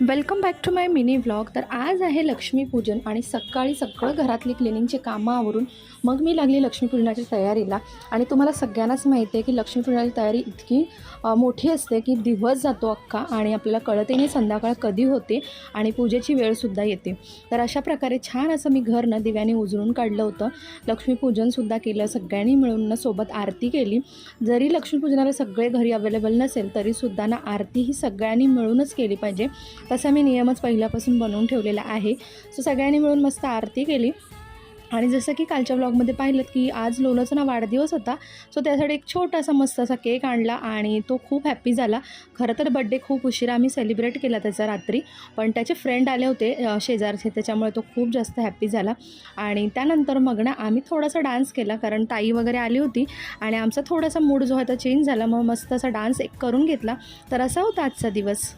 Welcome back to my mini vlog. तर आज आहे लक्ष्मीपूजन आणि सकाळी सगळं घरातली क्लिनिंगचे कामं आवरून मग मी लागली लक्ष्मीपूजनाच्या तयारीला। आणि तुम्हाला सगळ्यांनाच माहिती आहे की लक्ष्मीपूजनाची तयारी इतकी मोठी असते की दिवस जातो अख्खा आणि आपल्याला कळतही नाही संध्याकाळ कधी होते आणि पूजेची वेळसुद्धा येते। तर अशा प्रकारे छान असं मी घर न दिव्याने उजळून काढलं होतं। लक्ष्मीपूजनसुद्धा केलं, सगळ्यांनी मिळून सोबत आरती केली। जरी लक्ष्मीपूजनाला सगळे घरी अवेलेबल नसेल तरीसुद्धा ना आरती ही सगळ्यांनी मिळूनच केली पाहिजे, तसा मी नियमच पहिल्यापासून बनवून ठेवलेला आहे। सो सगळ्यांनी मिळून मस्त आरती केली। आणि जसं की कालच्या व्लॉगमध्ये पाहिलं की आज लोलाचा ना वाढदिवस होता, सो त्यासाठी एक छोटासा मस्त असा केक आणला आणि तो खूप हॅप्पी झाला। खरं तर बड्डे खूप उशिरा आम्ही सेलिब्रेट केला त्याचा रात्री, पण त्याचे फ्रेंड आले होते शेजारचे, त्याच्यामुळे तो खूप जास्त हॅप्पी झाला। आणि त्यानंतर मग ना आम्ही थोडासा डान्स केला, कारण ताई वगैरे आली होती आणि आमचा थोडासा मूड जो होता चेंज झाला, मग मस्त असा डान्स एक करून घेतला। तर असा होता आजचा दिवस।